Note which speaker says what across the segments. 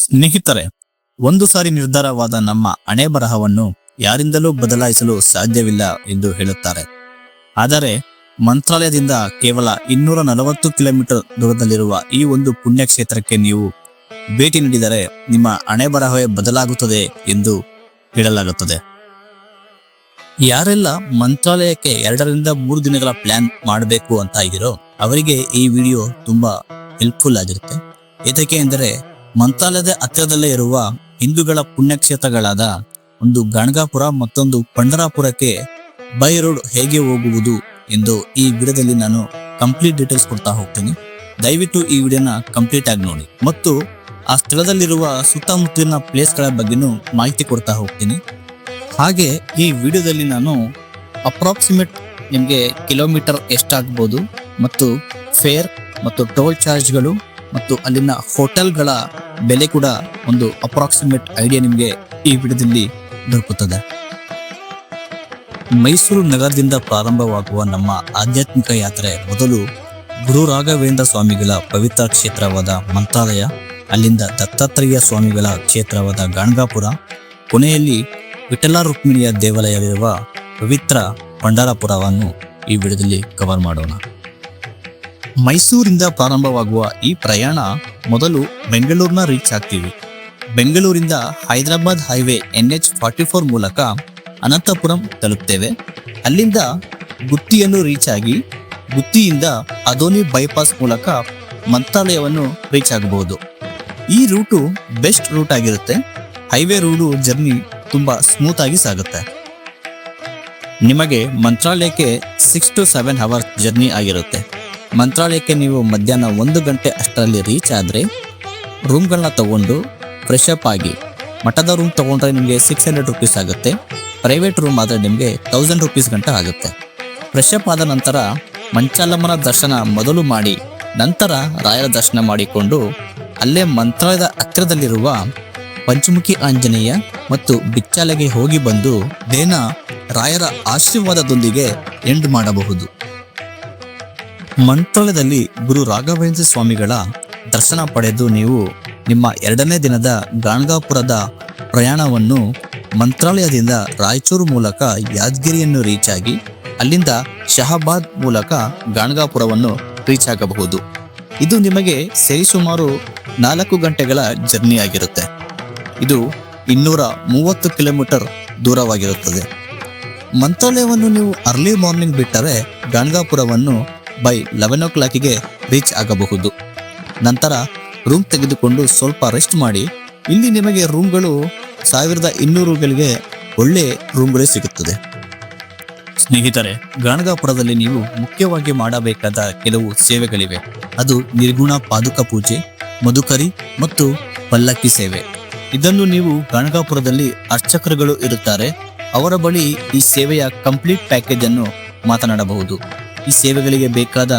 Speaker 1: ಸ್ನೇಹಿತರೆ, ಒಂದು ಸಾರಿ ನಿರ್ಧಾರವಾದ ನಮ್ಮ ಹಣೆ ಬರಹವನ್ನು ಯಾರಿಂದಲೂ ಬದಲಾಯಿಸಲು ಸಾಧ್ಯವಿಲ್ಲ ಎಂದು ಹೇಳುತ್ತಾರೆ. ಆದರೆ ಮಂತ್ರಾಲಯದಿಂದ ಕೇವಲ 240 ಕಿಲೋಮೀಟರ್ ದೂರದಲ್ಲಿರುವ ಈ ಒಂದು ಪುಣ್ಯಕ್ಷೇತ್ರಕ್ಕೆ ನೀವು ಭೇಟಿ ನೀಡಿದರೆ ನಿಮ್ಮ ಹಣೆ ಬರಹವೇ ಬದಲಾಗುತ್ತದೆ ಎಂದು ಹೇಳಲಾಗುತ್ತದೆ. ಯಾರೆಲ್ಲ ಮಂತ್ರಾಲಯಕ್ಕೆ 2 ರಿಂದ 3 ದಿನಗಳ ಪ್ಲಾನ್ ಮಾಡಬೇಕು ಅಂತ ಇದ್ದೀರೋ ಅವರಿಗೆ ಈ ವಿಡಿಯೋ ತುಂಬಾ ಹೆಲ್ಪ್ಫುಲ್ ಆಗಿರುತ್ತೆ. ಏತಕ್ಕೆ ಎಂದರೆ ಮಂತ್ರಾಲಯದ ಹತ್ತಿರದಲ್ಲೇ ಇರುವ ಹಿಂದೂಗಳ ಪುಣ್ಯಕ್ಷೇತ್ರಗಳಾದ ಒಂದು ಗಾಣಗಾಪುರ ಮತ್ತೊಂದು ಪಂಢರಾಪುರಕ್ಕೆ ಬೈ ರೋಡ್ ಹೇಗೆ ಹೋಗುವುದು ಎಂದು ಈ ವಿಡಿಯೋದಲ್ಲಿ ನಾನು ಕಂಪ್ಲೀಟ್ ಡೀಟೇಲ್ಸ್ ಕೊಡ್ತಾ ಹೋಗ್ತೀನಿ. ದಯವಿಟ್ಟು ಈ ವಿಡಿಯೋನ ಕಂಪ್ಲೀಟ್ ಆಗಿ ನೋಡಿ ಮತ್ತು ಆ ಸ್ಥಳದಲ್ಲಿರುವ ಸುತ್ತಮುತ್ತಲಿನ ಪ್ಲೇಸ್ಗಳ ಬಗ್ಗೆನೂ ಮಾಹಿತಿ ಕೊಡ್ತಾ ಹೋಗ್ತೀನಿ. ಹಾಗೆ ಈ ವಿಡಿಯೋದಲ್ಲಿ ನಾನು ಅಪ್ರಾಕ್ಸಿಮೇಟ್ ನಿಮಗೆ ಕಿಲೋಮೀಟರ್ ಎಷ್ಟಾಗ್ಬೋದು ಮತ್ತು ಫೇರ್ ಮತ್ತು ಟೋಲ್ ಚಾರ್ಜ್ಗಳು ಮತ್ತು ಅಲ್ಲಿನ ಹೋಟೆಲ್ಗಳ ಬೆಲೆ ಕೂಡ ಒಂದು ಅಪ್ರಾಕ್ಸಿಮೇಟ್ ಐಡಿಯಾ ನಿಮಗೆ ಈ ವಿಡಿಯೋದಲ್ಲಿ ದೊರಕುತ್ತದೆ. ಮೈಸೂರು ನಗರದಿಂದ ಪ್ರಾರಂಭವಾಗುವ ನಮ್ಮ ಆಧ್ಯಾತ್ಮಿಕ ಯಾತ್ರೆ ಮೊದಲು ಗುರು ರಾಘವೇಂದ್ರ ಸ್ವಾಮಿಗಳ ಪವಿತ್ರ ಕ್ಷೇತ್ರವಾದ ಮಂತ್ರಾಲಯ, ಅಲ್ಲಿಂದ ದತ್ತಾತ್ರೇಯ ಸ್ವಾಮಿಗಳ ಕ್ಷೇತ್ರವಾದ ಗಾಣಗಾಪುರ, ಕೊನೆಯಲ್ಲಿ ವಿಠಲ ರುಕ್ಮಿಣಿಯ ದೇವಾಲಯವಿರುವ ಪವಿತ್ರ ಪಂಢರಾಪುರವನ್ನು ಈ ವಿಡಿಯೋದಲ್ಲಿ ಕವರ್ ಮಾಡೋಣ. ಮೈಸೂರಿಂದ ಪ್ರಾರಂಭವಾಗುವ ಈ ಪ್ರಯಾಣ ಮೊದಲು ಬೆಂಗಳೂರಿನ ರೀಚ್ ಆಗ್ತೀವಿ. ಬೆಂಗಳೂರಿಂದ ಹೈದರಾಬಾದ್ ಹೈವೇ NH44 ಮೂಲಕ ಅನಂತಪುರಂ ತಲುಪ್ತೇವೆ. ಅಲ್ಲಿಂದ ಗುತ್ತಿಯನ್ನು ರೀಚ್ ಆಗಿ ಗುತ್ತಿಯಿಂದ ಅದೋನಿ ಬೈಪಾಸ್ ಮೂಲಕ ಮಂತ್ರಾಲಯವನ್ನು ರೀಚ್ ಆಗಬಹುದು. ಈ ರೂಟು ಬೆಸ್ಟ್ ರೂಟ್ ಆಗಿರುತ್ತೆ. ಹೈವೇ ರೂಡು ಜರ್ನಿ ತುಂಬಾ ಸ್ಮೂತ್ ಆಗಿ ಸಾಗುತ್ತೆ. ನಿಮಗೆ ಮಂತ್ರಾಲಯಕ್ಕೆ 6 to 7 ಅವರ್ಸ್ ಜರ್ನಿ ಆಗಿರುತ್ತೆ. ಮಂತ್ರಾಲಯಕ್ಕೆ ನೀವು ಮಧ್ಯಾಹ್ನ 1 ಗಂಟೆ ಅಷ್ಟರಲ್ಲಿ ರೀಚ್ ಆದರೆ ರೂಮ್ಗಳನ್ನ ತಗೊಂಡು ಫ್ರೆಶ್ ಅಪ್ ಆಗಿ, ಮಠದ ರೂಮ್ ತಗೊಂಡ್ರೆ ನಿಮಗೆ 600 ರುಪೀಸ್ ಆಗುತ್ತೆ. ಪ್ರೈವೇಟ್ ರೂಮ್ ಆದರೆ ನಿಮಗೆ 1000 ರುಪೀಸ್ ಗಂಟ ಆಗುತ್ತೆ. ಫ್ರೆಶ್ ಅಪ್ ಆದ ನಂತರ ಮಂಚಾಲಮ್ಮನ ದರ್ಶನ ಮೊದಲು ಮಾಡಿ ನಂತರ ರಾಯರ ದರ್ಶನ ಮಾಡಿಕೊಂಡು ಅಲ್ಲೇ ಮಂತ್ರಾಲಯದ ಹತ್ತಿರದಲ್ಲಿರುವ ಪಂಚಮುಖಿ ಆಂಜನೇಯ ಮತ್ತು ಬಿಚ್ಚಾಲೆಗೆ ಹೋಗಿ ಬಂದು ದೇನ ರಾಯರ ಆಶೀರ್ವಾದದೊಂದಿಗೆ ಎಂಡ್ ಮಾಡಬಹುದು. ಮಂತ್ರಾಲಯದಲ್ಲಿ ಗುರು ರಾಘವೇಂದ್ರ ಸ್ವಾಮಿಗಳ ದರ್ಶನ ಪಡೆದು ನೀವು ನಿಮ್ಮ 2ನೇ ದಿನದ ಗಾಣಗಾಪುರದ ಪ್ರಯಾಣವನ್ನು ಮಂತ್ರಾಲಯದಿಂದ ರಾಯಚೂರು ಮೂಲಕ ಯಾದಗಿರಿಯನ್ನು ರೀಚ್ ಆಗಿ ಅಲ್ಲಿಂದ ಶಹಾಬಾದ್ ಮೂಲಕ ಗಾಣಗಾಪುರವನ್ನು ರೀಚ್ ಆಗಬಹುದು. ಇದು ನಿಮಗೆ ಸರಿಸುಮಾರು 4 ಗಂಟೆಗಳ ಜರ್ನಿ ಆಗಿರುತ್ತೆ. ಇದು 230 ಕಿಲೋಮೀಟರ್ ದೂರವಾಗಿರುತ್ತದೆ. ಮಂತ್ರಾಲಯವನ್ನು ನೀವು ಅರ್ಲಿ ಮಾರ್ನಿಂಗ್ ಬಿಟ್ಟರೆ ಗಾಣಗಾಪುರವನ್ನು ಬೈ 11 o'clockಗೆ ರೀಚ್ ಆಗಬಹುದು. ನಂತರ ರೂಮ್ ತೆಗೆದುಕೊಂಡು ಸ್ವಲ್ಪ ರೆಸ್ಟ್ ಮಾಡಿ. ಇಲ್ಲಿ ನಿಮಗೆ ರೂಮ್ಗಳು 1200 ರುಗಳಿಗೆ ಒಳ್ಳೆ ರೂಮ್ಗಳೇ ಸಿಗುತ್ತದೆ. ಸ್ನೇಹಿತರೆ, ಗಾಣಗಾಪುರದಲ್ಲಿ ನೀವು ಮುಖ್ಯವಾಗಿ ಮಾಡಬೇಕಾದ ಕೆಲವು ಸೇವೆಗಳಿವೆ. ಅದು ನಿರ್ಗುಣ ಪಾದುಕ ಪೂಜೆ, ಮಧುಕರಿ ಮತ್ತು ಪಲ್ಲಕ್ಕಿ ಸೇವೆ. ಇದನ್ನು ನೀವು ಗಾಣಗಾಪುರದಲ್ಲಿ ಅರ್ಚಕರುಗಳು ಇರುತ್ತಾರೆ, ಅವರ ಬಳಿ ಈ ಸೇವೆಯ ಕಂಪ್ಲೀಟ್ ಪ್ಯಾಕೇಜ್ ಅನ್ನು ಮಾತನಾಡಬಹುದು. ಈ ಸೇವೆಗಳಿಗೆ ಬೇಕಾದ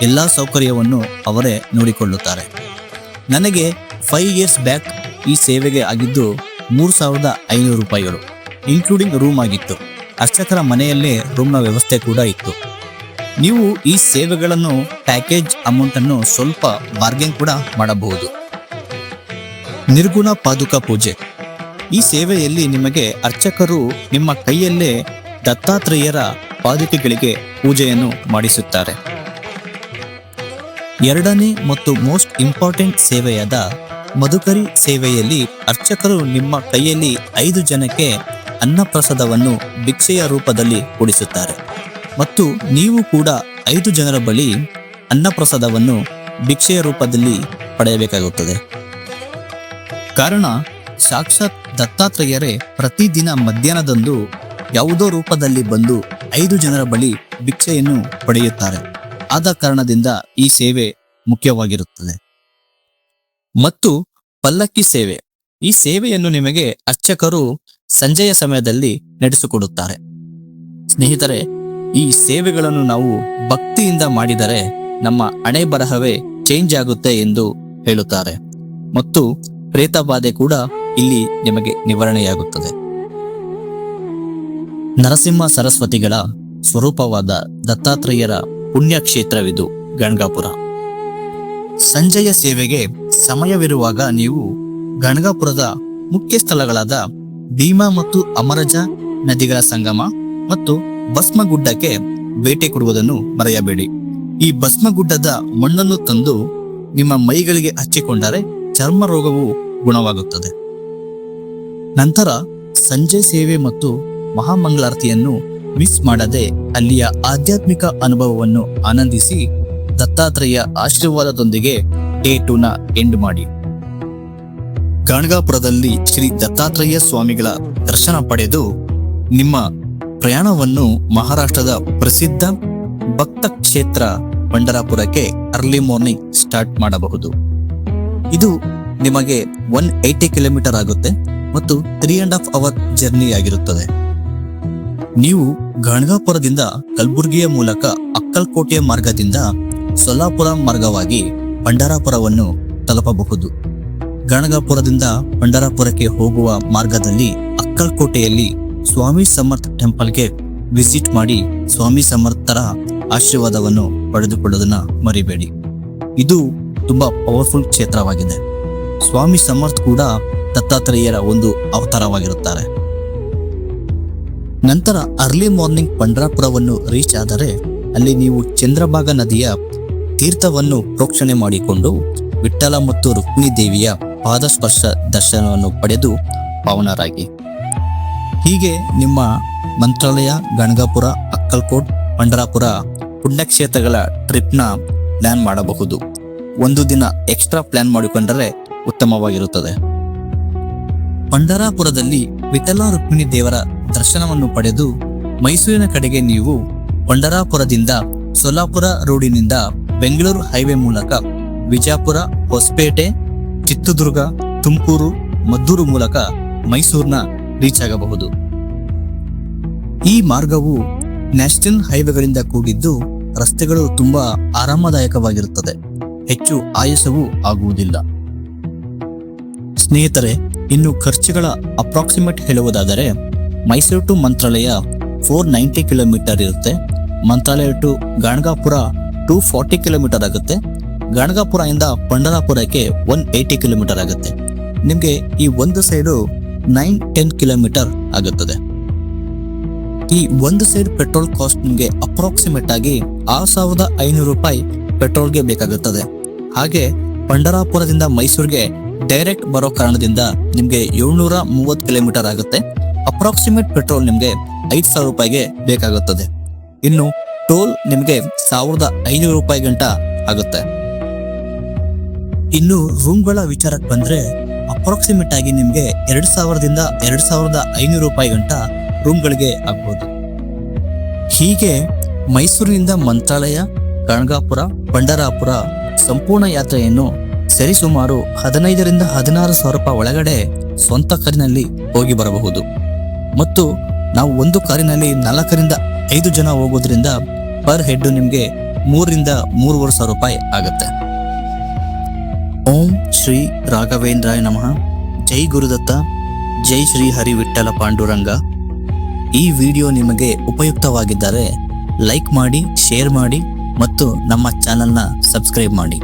Speaker 1: ಎಲ್ಲಾ ಸೌಕರ್ಯವನ್ನು ಅವರೇ ನೋಡಿಕೊಳ್ಳುತ್ತಾರೆ. ನನಗೆ 5 years ಬ್ಯಾಕ್ ಈ ಸೇವೆಗೆ ಆಗಿದ್ದು 3500 ರೂಪಾಯಿಗಳು, ಇನ್ಕ್ಲೂಡಿಂಗ್ ರೂಮ್ ಆಗಿತ್ತು. ಅರ್ಚಕರ ಮನೆಯಲ್ಲೇ ರೂಮ್ನ ವ್ಯವಸ್ಥೆ ಕೂಡ ಇತ್ತು. ನೀವು ಈ ಸೇವೆಗಳನ್ನು ಪ್ಯಾಕೇಜ್ ಅಮೌಂಟ್ ಅನ್ನು ಸ್ವಲ್ಪ ಬಾರ್ಗೇನ್ ಕೂಡ ಮಾಡಬಹುದು. ನಿರ್ಗುಣ ಪಾದುಕ ಪೂಜೆ. ಈ ಸೇವೆಯಲ್ಲಿ ನಿಮಗೆ ಅರ್ಚಕರು ನಿಮ್ಮ ಕೈಯಲ್ಲೇ ದತ್ತಾತ್ರೇಯರ ಪಾದುಕೆಗಳಿಗೆ ಪೂಜೆಯನ್ನು ಮಾಡಿಸುತ್ತಾರೆ. 2ನೇ ಮತ್ತು ಮೋಸ್ಟ್ ಇಂಪಾರ್ಟೆಂಟ್ ಸೇವೆಯಾದ ಮಧುಕರಿ ಸೇವೆಯಲ್ಲಿ ಅರ್ಚಕರು ನಿಮ್ಮ ಕೈಯಲ್ಲಿ 5 ಜನಕ್ಕೆ ಅನ್ನಪ್ರಸಾದವನ್ನು ಭಿಕ್ಷೆಯ ರೂಪದಲ್ಲಿ ಕೊಡಿಸುತ್ತಾರೆ ಮತ್ತು ನೀವು ಕೂಡ 5 ಜನರ ಬಳಿ ಅನ್ನಪ್ರಸಾದವನ್ನು ಭಿಕ್ಷೆಯ ರೂಪದಲ್ಲಿ ಪಡೆಯಬೇಕಾಗುತ್ತದೆ. ಕಾರಣ ಸಾಕ್ಷಾತ್ ದತ್ತಾತ್ರೇಯರೇ ಪ್ರತಿದಿನ ಮಧ್ಯಾಹ್ನದಂದು ಯಾವುದೋ ರೂಪದಲ್ಲಿ ಬಂದು 5 ಜನರ ಬಳಿ ಭಿಕ್ಷೆಯನ್ನು ಪಡೆಯುತ್ತಾರೆ. ಆದ ಕಾರಣದಿಂದ ಈ ಸೇವೆ ಮುಖ್ಯವಾಗಿರುತ್ತದೆ. ಮತ್ತು ಪಲ್ಲಕ್ಕಿ ಸೇವೆ. ಈ ಸೇವೆಯನ್ನು ನಿಮಗೆ ಅರ್ಚಕರು ಸಂಜೆಯ ಸಮಯದಲ್ಲಿ ನಡೆಸಿಕೊಡುತ್ತಾರೆ. ಸ್ನೇಹಿತರೆ, ಈ ಸೇವೆಗಳನ್ನು ನಾವು ಭಕ್ತಿಯಿಂದ ಮಾಡಿದರೆ ನಮ್ಮ ಹಣೆ ಬರಹವೇ ಚೇಂಜ್ ಆಗುತ್ತೆ ಎಂದು ಹೇಳುತ್ತಾರೆ ಮತ್ತು ಪ್ರೇತ ಬಾಧೆ ಕೂಡ ಇಲ್ಲಿ ನಿಮಗೆ ನಿವಾರಣೆಯಾಗುತ್ತದೆ. ನರಸಿಂಹ ಸರಸ್ವತಿಗಳ ಸ್ವರೂಪವಾದ ದತ್ತಾತ್ರೇಯರ ಪುಣ್ಯಕ್ಷೇತ್ರವಿದು ಗಾಣಗಾಪುರ. ಸಂಜೆಯ ಸೇವೆಗೆ ಸಮಯವಿರುವಾಗ ನೀವು ಗಣಗಾಪುರದ ಮುಖ್ಯ ಸ್ಥಳಗಳಾದ ಭೀಮಾ ಮತ್ತು ಅಮರಜ ನದಿಗಳ ಸಂಗಮ ಮತ್ತು ಭಸ್ಮಗುಡ್ಡಕ್ಕೆ ಭೇಟಿ ಕೊಡುವುದನ್ನು ಮರೆಯಬೇಡಿ. ಈ ಭಸ್ಮಗುಡ್ಡದ ಮಣ್ಣನ್ನು ತಂದು ನಿಮ್ಮ ಮೈಗಳಿಗೆ ಹಚ್ಚಿಕೊಂಡರೆ ಚರ್ಮ ರೋಗವು ಗುಣವಾಗುತ್ತದೆ. ನಂತರ ಸಂಜೆ ಸೇವೆ ಮತ್ತು ಮಹಾಮಂಗಳಾರತಿಯನ್ನು ಮಿಸ್ ಮಾಡದೆ ಅಲ್ಲಿಯ ಆಧ್ಯಾತ್ಮಿಕ ಅನುಭವವನ್ನು ಆನಂದಿಸಿ ದತ್ತಾತ್ರೇಯ ಆಶೀರ್ವಾದದೊಂದಿಗೆ ಡೇ 2ನ ಎಂಡ್ ಮಾಡಿ. ಗಣಗಾಪುರದಲ್ಲಿ ಶ್ರೀ ದತ್ತಾತ್ರೇಯ ಸ್ವಾಮಿಗಳ ದರ್ಶನ ಪಡೆದು ನಿಮ್ಮ ಪ್ರಯಾಣವನ್ನು ಮಹಾರಾಷ್ಟ್ರದ ಪ್ರಸಿದ್ಧ ಭಕ್ತ ಕ್ಷೇತ್ರ ಪಂಢರಾಪುರಕ್ಕೆ ಅರ್ಲಿ ಮಾರ್ನಿಂಗ್ ಸ್ಟಾರ್ಟ್ ಮಾಡಬಹುದು. ಇದು ನಿಮಗೆ 180 ಕಿಲೋಮೀಟರ್ ಆಗುತ್ತೆ ಮತ್ತು 3.5 ಅವರ್ ಜರ್ನಿ ಆಗಿರುತ್ತದೆ. ನೀವು ಗಣಗಾಪುರದಿಂದ ಕಲಬುರ್ಗಿಯ ಮೂಲಕ ಅಕ್ಕಲ್ಕೋಟೆಯ ಮಾರ್ಗದಿಂದ ಸೊಲ್ಲಾಪುರ ಮಾರ್ಗವಾಗಿ ಪಂಢರಾಪುರವನ್ನು ತಲುಪಬಹುದು. ಗಣಗಾಪುರದಿಂದ ಪಂಢರಾಪುರಕ್ಕೆ ಹೋಗುವ ಮಾರ್ಗದಲ್ಲಿ ಅಕ್ಕಲ್ಕೋಟೆಯಲ್ಲಿ ಸ್ವಾಮಿ ಸಮರ್ಥ ಟೆಂಪಲ್ಗೆ ವಿಸಿಟ್ ಮಾಡಿ ಸ್ವಾಮಿ ಸಮರ್ಥರ ಆಶೀರ್ವಾದವನ್ನು ಪಡೆದುಕೊಳ್ಳೋದನ್ನ ಮರಿಬೇಡಿ. ಇದು ತುಂಬಾ ಪವರ್ಫುಲ್ ಕ್ಷೇತ್ರವಾಗಿದೆ. ಸ್ವಾಮಿ ಸಮರ್ಥ ಕೂಡ ದತ್ತಾತ್ರೇಯರ ಒಂದು ಅವತಾರವಾಗಿರುತ್ತಾರೆ. ನಂತರ ಅರ್ಲಿ ಮಾರ್ನಿಂಗ್ ಪಂಢರಾಪುರವನ್ನು ರೀಚ್ ಆದರೆ ಅಲ್ಲಿ ನೀವು ಚಂದ್ರಭಾಗ ನದಿಯ ತೀರ್ಥವನ್ನು ಪ್ರೋಕ್ಷಣೆ ಮಾಡಿಕೊಂಡು ವಿಠ್ಠಲ ಮತ್ತು ರುಕ್ಮಿಣಿ ದೇವಿಯ ಪಾದಸ್ಪರ್ಶ ದರ್ಶನವನ್ನು ಪಡೆದು ಪಾವನರಾಗಿ. ಹೀಗೆ ನಿಮ್ಮ ಮಂತ್ರಾಲಯ, ಗಣಗಾಪುರ, ಅಕ್ಕಲ್ಕೋಟ್, ಪಂಢರಾಪುರ ಪುಣ್ಯಕ್ಷೇತ್ರಗಳ ಟ್ರಿಪ್ನ ಪ್ಲಾನ್ ಮಾಡಬಹುದು. ಒಂದು ದಿನ ಎಕ್ಸ್ಟ್ರಾ ಪ್ಲಾನ್ ಮಾಡಿಕೊಂಡರೆ ಉತ್ತಮವಾಗಿರುತ್ತದೆ. ಪಂಢರಾಪುರದಲ್ಲಿ ವಿಠ್ಠಲ ರುಕ್ಮಿಣಿ ದೇವರ ದರ್ಶನವನ್ನು ಪಡೆದು ಮೈಸೂರಿನ ಕಡೆಗೆ ನೀವು ಪಂಢರಾಪುರದಿಂದ ಸೊಲ್ಲಾಪುರ ರೋಡಿನಿಂದ ಬೆಂಗಳೂರು ಹೈವೇ ಮೂಲಕ ವಿಜಯಪುರ, ಹೊಸಪೇಟೆ, ಚಿತ್ರದುರ್ಗ, ತುಮಕೂರು, ಮದ್ದೂರು ಮೂಲಕ ಮೈಸೂರಿನ ರೀಚ್ ಆಗಬಹುದು. ಈ ಮಾರ್ಗವು ನ್ಯಾಷನಲ್ ಹೈವೇಗಳಿಂದ ಕೂಡಿದ್ದು ರಸ್ತೆಗಳು ತುಂಬಾ ಆರಾಮದಾಯಕವಾಗಿರುತ್ತದೆ. ಹೆಚ್ಚು ಆಯಾಸವೂ ಆಗುವುದಿಲ್ಲ. ಸ್ನೇಹಿತರೆ, ಇನ್ನು ಖರ್ಚುಗಳ ಅಪ್ರಾಕ್ಸಿಮೇಟ್ ಹೇಳುವುದಾದರೆ ಮೈಸೂರು ಟು ಮಂತ್ರಾಲಯ 490 ಕಿಲೋಮೀಟರ್ ಇರುತ್ತೆ. ಮಂತ್ರಾಲಯ ಟು ಗಣಗಾಪುರ 240 ಕಿಲೋಮೀಟರ್ ಆಗುತ್ತೆ. ಗಣಗಾಪುರ ಇಂದ ಪಂಢರಾಪುರಕ್ಕೆ 180 ಕಿಲೋಮೀಟರ್ ಆಗುತ್ತೆ. ನಿಮಗೆ ಈ ಒಂದು ಸೈಡು 9-10 ಕಿಲೋಮೀಟರ್ ಆಗುತ್ತದೆ. ಈ ಒಂದು ಸೈಡ್ ಪೆಟ್ರೋಲ್ ಕಾಸ್ಟ್ ನಿಮಗೆ ಅಪ್ರಾಕ್ಸಿಮೇಟ್ ಆಗಿ 6,500 ರೂಪಾಯಿ ಪೆಟ್ರೋಲ್ಗೆ ಬೇಕಾಗುತ್ತದೆ. ಹಾಗೆ ಪಂಢರಾಪುರದಿಂದ ಮೈಸೂರಿಗೆ ಡೈರೆಕ್ಟ್ ಬರೋ ಕಾರಣದಿಂದ ನಿಮಗೆ 730 ಕಿಲೋಮೀಟರ್ ಆಗುತ್ತೆ. ಅಪ್ರಾಕ್ಸಿಮೇಟ್ ಪೆಟ್ರೋಲ್ ನಿಮಗೆ 5,000 ರೂಪಾಯಿಗೆ ಬೇಕಾಗುತ್ತದೆ. ಇನ್ನು ಟೋಲ್ ನಿಮಗೆ 1,500 ರೂಪಾಯಿ ಗಂಟ ಆಗುತ್ತೆ. ಇನ್ನು ರೂಮ್ಗಳ ವಿಚಾರಕ್ಕೆ ಬಂದ್ರೆ ಅಪ್ರಾಕ್ಸಿಮೇಟ್ ಆಗಿ ನಿಮಗೆ 2,000ದಿಂದ 2,500 ರೂಪಾಯಿ ಗಂಟ ರೂಮ್ಗಳಿಗೆ ಆಗ್ಬೋದು. ಹೀಗೆ ಮೈಸೂರಿನಿಂದ ಮಂತ್ರಾಲಯ, ಗಣಗಾಪುರ, ಪಂಢರಾಪುರ ಸಂಪೂರ್ಣ ಯಾತ್ರೆಯನ್ನು ಸರಿಸುಮಾರು 15ರಿಂದ 16,000 ರೂಪಾಯಿ ಒಳಗಡೆ ಸ್ವಂತ ಕಾರಿನಲ್ಲಿ ಹೋಗಿ ಬರಬಹುದು. ಮತ್ತು ನಾವು ಒಂದು ಕಾರಿನಲ್ಲಿ 4ರಿಂದ 5 ಜನ ಹೋಗೋದ್ರಿಂದ ಪರ್ ಹೆಡ್ ನಿಮಗೆ 3ರಿಂದ 3,500 ರೂಪಾಯಿ ಆಗುತ್ತೆ. ಓಂ ಶ್ರೀ ರಾಘವೇಂದ್ರಾಯ ನಮಃ. ಜೈ ಗುರುದತ್ತ. ಜೈ ಶ್ರೀ ಹರಿ ವಿಠ್ಠಲ ಪಾಂಡುರಂಗ. ಈ ವಿಡಿಯೋ ನಿಮಗೆ ಉಪಯುಕ್ತವಾಗಿದ್ದರೆ ಲೈಕ್ ಮಾಡಿ, ಶೇರ್ ಮಾಡಿ ಮತ್ತು ನಮ್ಮ ಚಾನೆಲ್ನ ಸಬ್ಸ್ಕ್ರೈಬ್ ಮಾಡಿ.